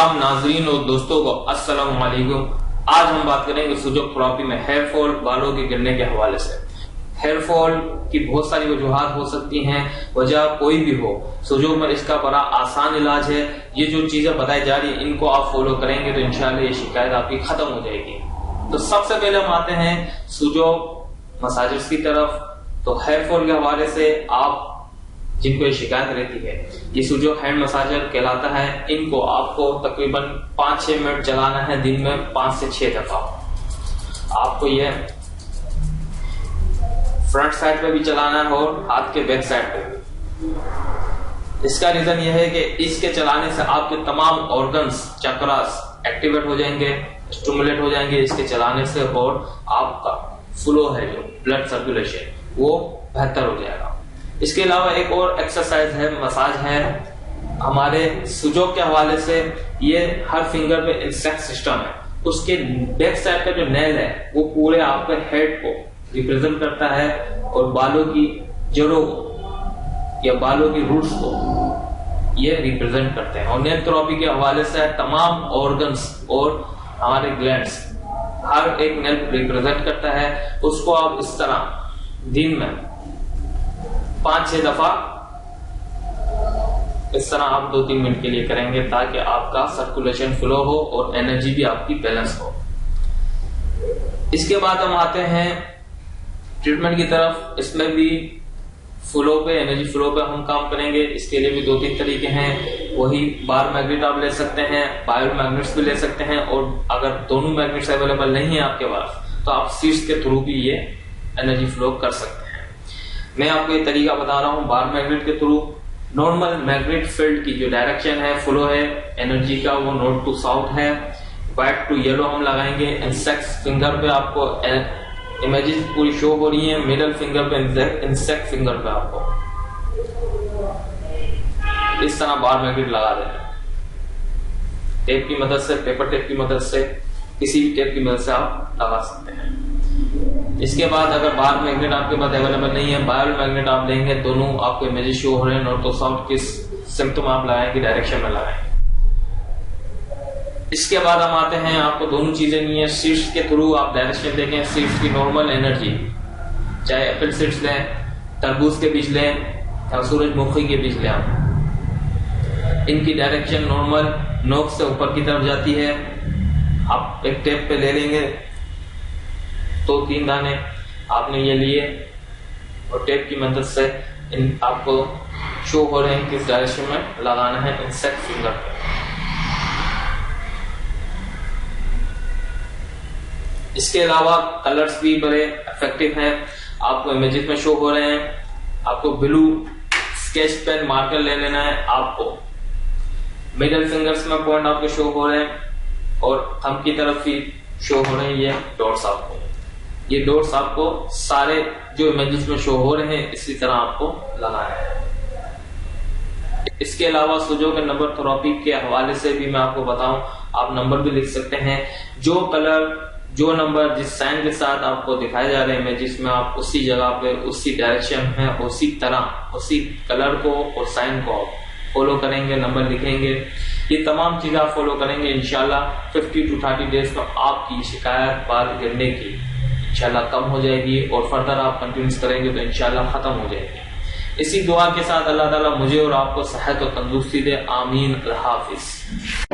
तमाम नाजरीन और दोस्तों को अस्सलाम वालेकुम। आज हम बात करेंगे फिजियोथेरेपी में हेयर फॉल, बालों के गिरने के हवाले से। हेयर फॉल की बहुत सारी वजूहात हो सकती हैं, वजह कोई भी हो। सुजो में इसका बड़ा आसान इलाज है। ये जो चीजें बताई जा रही है इनको आप फॉलो करेंगे तो इंशाल्लाह ये शिकायत आपकी खत्म हो जाएगी। तो सबसे पहले हम आते हैं सुजो मसाजर्स की तरफ। तो हेयर फॉल के हवाले से आप जिनको ये शिकायत रहती है, ये सुजो हैंड मसाजर कहलाता है। इनको आपको तकरीबन 5-6 मिनट चलाना है, दिन में 5 से 6 दफा। आपको ये फ्रंट साइड पे भी चलाना है और हाथ के बैक साइड पे भी। इसका रीजन यह है कि इसके चलाने से आपके तमाम ऑर्गन्स, चक्रास एक्टिवेट हो जाएंगे, स्टिमुलेट हो जाएंगे इसके चलाने से, और आपका फ्लो है जो ब्लड सर्कुलेशन वो बेहतर हो जाएगा। इसके अलावा एक और एक्सरसाइज है, मसाज है हमारे सुजो के हवाले से। ये हर फिंगर पे इंसेक्ट सिस्टम है, उसके बैक साइड का जो नेल है वो पूरे आपके हेड को रिप्रेजेंट करता है और बालों की जड़ों को या बालों की रूट्स को ये रिप्रेजेंट करते हैं। और नेल थेरेपी के हवाले से तमाम ऑर्गन्स और हमारे ग्लैंड्स हर एक नेल रिप्रेजेंट करता है। उसको आप इस तरह दिन में 5-6 दफा इस तरह आप 2-3 मिनट के लिए करेंगे ताकि आपका सर्कुलेशन फ्लो हो और एनर्जी भी आपकी बैलेंस हो। इसके बाद हम आते हैं ट्रीटमेंट की तरफ। इसमें भी फ्लो पे, एनर्जी फ्लो पे हम काम करेंगे। इसके लिए भी 2-3 तरीके हैं। वही बार मैग्नेट आप ले सकते हैं, बायो मैग्नेट्स भी ले सकते हैं, और अगर दोनों मैग्नेट्स अवेलेबल नहीं है आपके पास तो आप सीड्स के थ्रू भी ये एनर्जी फ्लो कर सकते हैं। मैं आपको ये तरीका बता रहा हूँ बार मैग्नेट के थ्रू। नॉर्मल मैग्नेट फील्ड की जो डायरेक्शन है, फ्लो है एनर्जी का, वो नॉर्थ टू साउथ है। व्हाइट टू येलो हम लगाएंगे। इंसेक्ट फिंगर पे आपको इमेजेस पूरी शो हो रही है। मिडल फिंगर पे, इंसेक्ट फिंगर पे आपको इस तरह बार मैग्नेट लगा देना। टेप की मदद से, पेपर टेप की मदद से, किसी भी टेप की मदद से आप लगा सकते हैं। इसके बाद अगर बार मैग्नेट आपके पास अवेलेबल नहीं है, बायो मैग्नेट आप लेंगे। दोनों आपको इमेजेस शो हो रहे हैं, नॉर्थ और साउथ किस सिम्पटम आप लगाएंगे, डायरेक्शन में लगाएंगे। इसके बाद हम आते हैं, आपको दोनों चीजें नहीं है, सीड्स के थ्रू आप डायरेक्शन देखें। सीड्स की नॉर्मल एनर्जी, चाहे एप्पल सीड्स लें, तरबूज के बीज लें या सूरजमुखी के बीज लें, आप इनकी डायरेक्शन नॉर्मल नोक से ऊपर की तरफ जाती है। आप एक टेप पे ले लेंगे 2-3 दाने आपने ये लिए और टेप की मदद से इन आपको शो हो रहे हैं किस डायरेक्शन में लगाना है इंसेक्ट फिंगर पे। इसके अलावा कलर्स भी बड़े इफेक्टिव हैं, आपको इमेजेस में शो हो रहे हैं। आपको ब्लू स्केच पेन मार्कर ले लेना है। आपको मिडल फिंगर्स में पॉइंट आपको शो हो रहे हैं और थंब की तरफ भी शो हो रहे हैं ये डॉट्स। आपको ये डॉट्स आपको सारे जो इमेजेस में शो हो रहे हैं इसी तरह आपको लगाना है। इसके अलावा सुजो के नंबर थेरेपी के हवाले से भी मैं आपको बताऊं, आप नंबर भी लिख सकते हैं। जो कलर, जो नंबर, जिस साइन के साथ आपको दिखाए जा रहे हैं इमेजेस में, आप उसी जगह पे, उसी डायरेक्शन में, उसी तरह, उसी कलर को और साइन को आप फॉलो करेंगे, नंबर लिखेंगे। ये तमाम चीजें आप फॉलो करेंगे, इंशाल्लाह 50 to 30 डेज में आपकी शिकायत बाल गिरने की इंशाल्लाह कम हो जाएगी और फर्दर आप कंटिन्यूस करेंगे तो इंशाल्लाह खत्म हो जाएगी। इसी दुआ के साथ अल्लाह ताला मुझे और आपको सेहत और तंदुरुस्ती दे। आमीन। अल्लाह हाफिज।